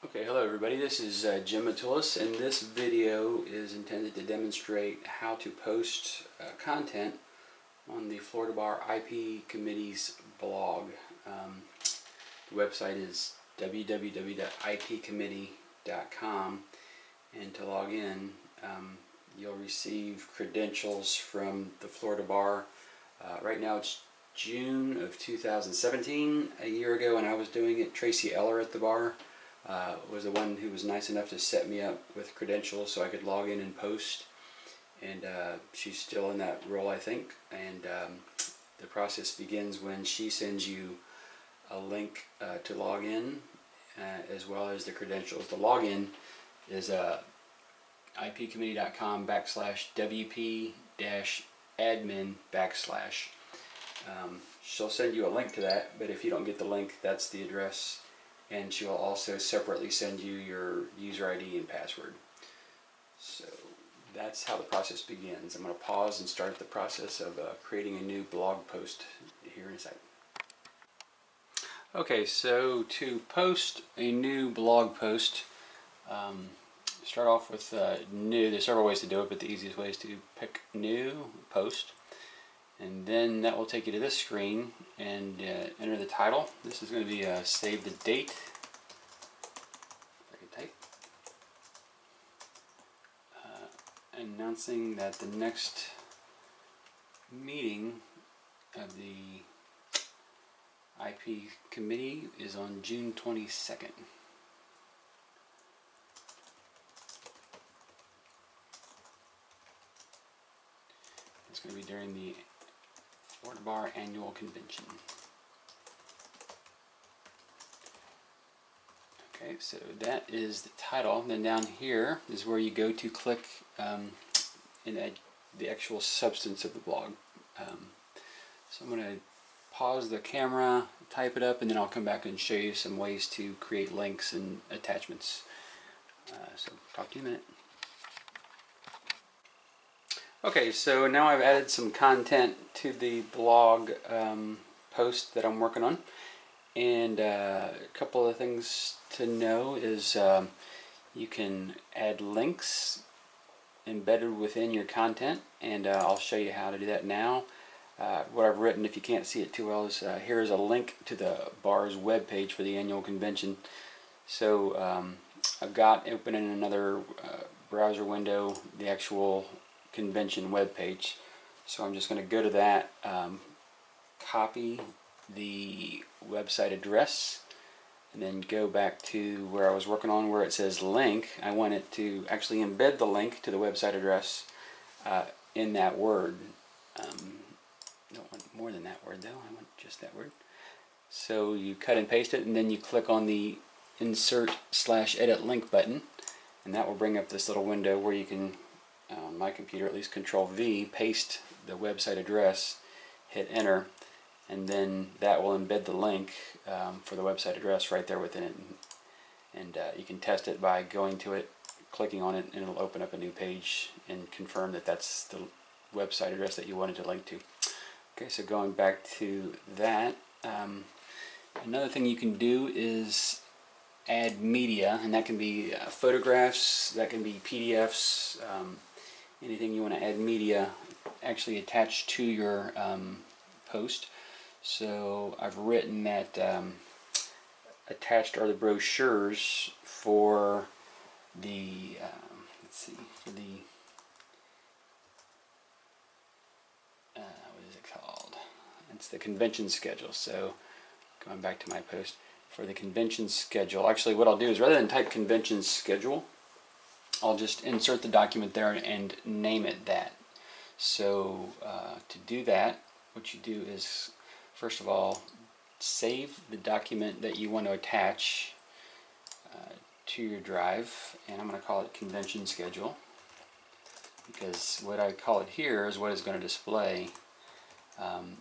Okay, hello everybody, this is Jim Matulis, and this video is intended to demonstrate how to post content on the Florida Bar IP Committee's blog. The website is www.ipcommittee.com, and to log in you'll receive credentials from the Florida Bar. Right now it's June of 2017. A year ago when I was doing it, Tracy Eller at the bar was the one who was nice enough to set me up with credentials so I could log in and post, and she's still in that role, I think. And the process begins when she sends you a link to log in, as well as the credentials. The login is ipcommittee.com/wp-admin/. She'll send you a link to that, but if you don't get the link, that's the address. And she'll also separately send you your user ID and password. So that's how the process begins. I'm going to pause and start the process of creating a new blog post here in a second. Okay, so to post a new blog post, start off with new. There's several ways to do it, but the easiest way is to pick new, post, and then that will take you to this screen and enter the title. This is going to be save the date. I can type. Announcing that the next meeting of the IP committee is on June 22nd. It's going to be during the Florida Bar Annual Convention. Okay, so that is the title. Then down here is where you go to click in the actual substance of the blog. So I'm going to pause the camera, type it up, and then I'll come back and show you some ways to create links and attachments. So talk to you in a minute. Okay, so now I've added some content to the blog post that I'm working on, and a couple of things to know is you can add links embedded within your content, and I'll show you how to do that now. What I've written, if you can't see it too well, is here is a link to the bar's webpage for the annual convention. So I've got open in another browser window the actual convention web page, so I'm just going to go to that, copy the website address, and then go back to where I was working on where it says link. I want it to actually embed the link to the website address in that word. Don't want more than that word though, I want just that word. So you cut and paste it, and then you click on the insert/edit link button, and that will bring up this little window where you can, on my computer at least, Control-V, paste the website address, hit enter, and then that will embed the link for the website address right there within it. And you can test it by going to it, clicking on it, and it'll open up a new page and confirm that that's the website address that you wanted to link to. Okay, so going back to that, another thing you can do is add media, and that can be photographs, that can be PDFs, anything you want to add media actually attached to your post. So I've written that attached are the brochures for the let's see, for the what is it called? It's the convention schedule. So going back to my post, for the convention schedule, actually what I'll do is rather than type convention schedule, I'll just insert the document there and name it that. So to do that, what you do is, first of all, save the document that you want to attach to your drive, and I'm going to call it convention schedule, because what I call it here is what is going to display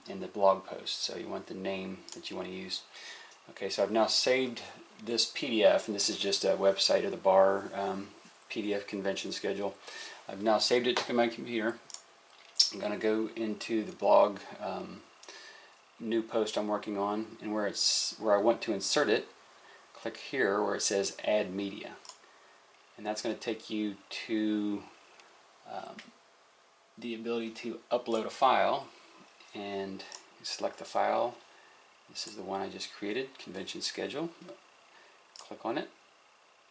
in the blog post. So you want the name that you want to use. Okay, so I've now saved this PDF, and this is just a website of the bar PDF convention schedule. I've now saved it to my computer. I'm going to go into the blog new post I'm working on, and where I want to insert it, click here where it says Add Media. And that's going to take you to the ability to upload a file, and you select the file. This is the one I just created, convention schedule. Click on it.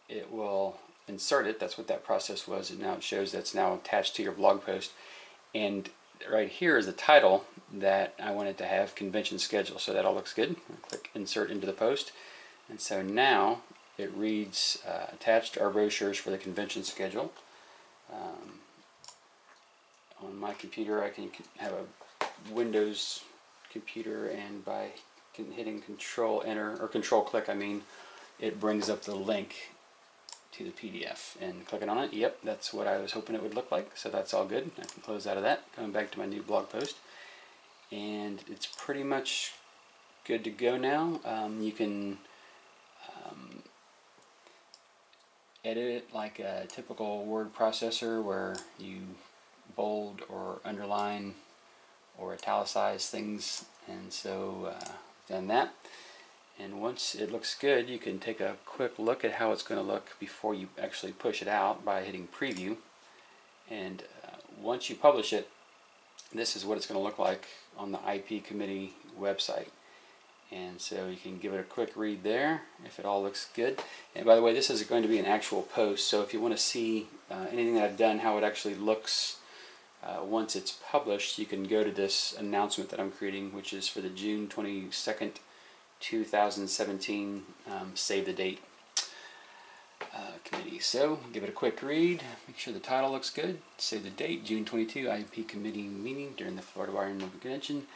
It will insert it. That's what that process was, and now it shows that's now attached to your blog post. And right here is the title that I wanted to have, convention schedule. So that all looks good. I'll click insert into the post, and so now it reads attached are brochures for the convention schedule. On my computer I can have a Windows computer, and by hitting Control Enter, or Control Click I mean, it brings up the link to the PDF, and clicking on it, yep, that's what I was hoping it would look like. So that's all good. I can close out of that. Going back to my new blog post, and it's pretty much good to go now. You can edit it like a typical word processor where you bold or underline or italicize things, and so done that. And once it looks good, you can take a quick look at how it's going to look before you actually push it out by hitting preview. And once you publish it, this is what it's going to look like on the IP committee website. And so you can give it a quick read there if it all looks good. And by the way, this is going to be an actual post, so if you want to see anything that I've done, how it actually looks once it's published, you can go to this announcement that I'm creating, which is for the June 22nd 2017 save the date committee. So give it a quick read, make sure the title looks good, save the date, June 22 IP committee meeting during the Florida Bar and Local Convention.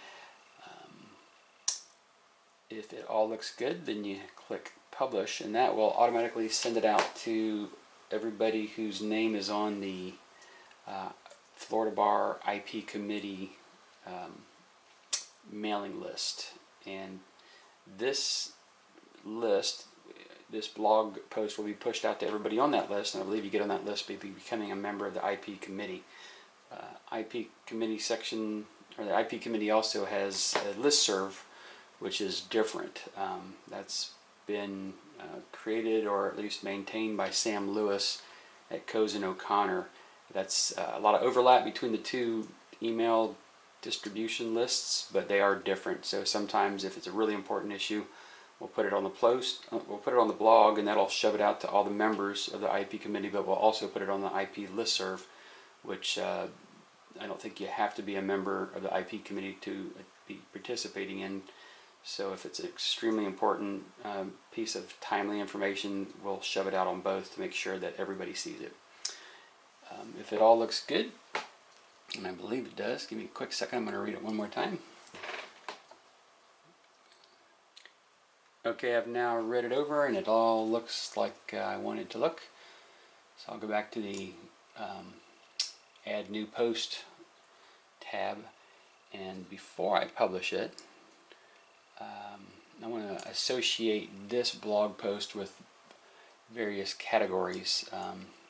If it all looks good, then you click publish, and that will automatically send it out to everybody whose name is on the Florida Bar IP committee mailing list. And this list, this blog post will be pushed out to everybody on that list, and I believe you get on that list by becoming a member of the IP committee. IP committee section, or the IP committee also has a listserv, which is different. That's been created or at least maintained by Sam Lewis at Cozen O'Connor. That's a lot of overlap between the two email distribution lists, but they are different. So sometimes if it's a really important issue, we'll put it on the post, we'll put it on the blog, and that'll shove it out to all the members of the IP committee, but we'll also put it on the IP listserv, which I don't think you have to be a member of the IP committee to be participating in. So if it's an extremely important piece of timely information, we'll shove it out on both to make sure that everybody sees it. If it all looks good, and I believe it does, give me a quick second, I'm going to read it one more time. Okay, I've now read it over and it all looks like I want it to look. So I'll go back to the Add New Post tab, and before I publish it, I want to associate this blog post with various categories.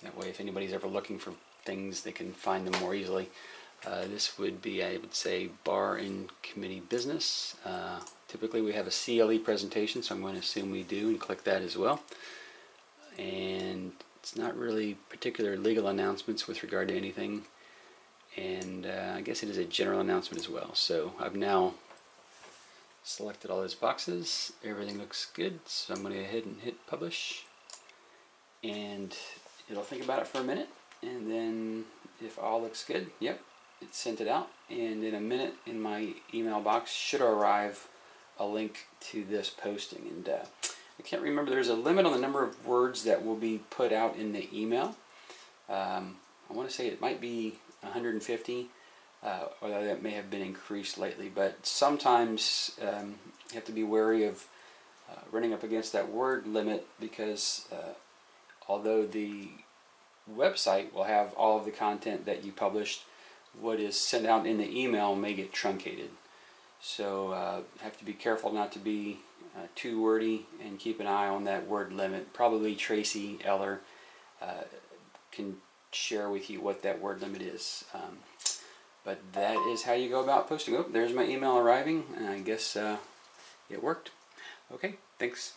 That way if anybody's ever looking for things, they can find them more easily. This would be, I would say, bar and committee business. Typically we have a CLE presentation, so I'm going to assume we do, and click that as well. And it's not really particular legal announcements with regard to anything, and I guess it is a general announcement as well. So I've now selected all those boxes, everything looks good, so I'm going to go ahead and hit publish, and it'll think about it for a minute, and then if all looks good, yep, it sent it out, and in a minute in my email box should arrive a link to this posting. And I can't remember, there's a limit on the number of words that will be put out in the email. I want to say it might be 150, although that may have been increased lately, but sometimes you have to be wary of running up against that word limit, because although the website will have all of the content that you published, what is sent out in the email may get truncated. So have to be careful not to be too wordy, and keep an eye on that word limit. Probably Tracy Eller can share with you what that word limit is. But that is how you go about posting. Oh, there's my email arriving, and I guess it worked. Okay, thanks.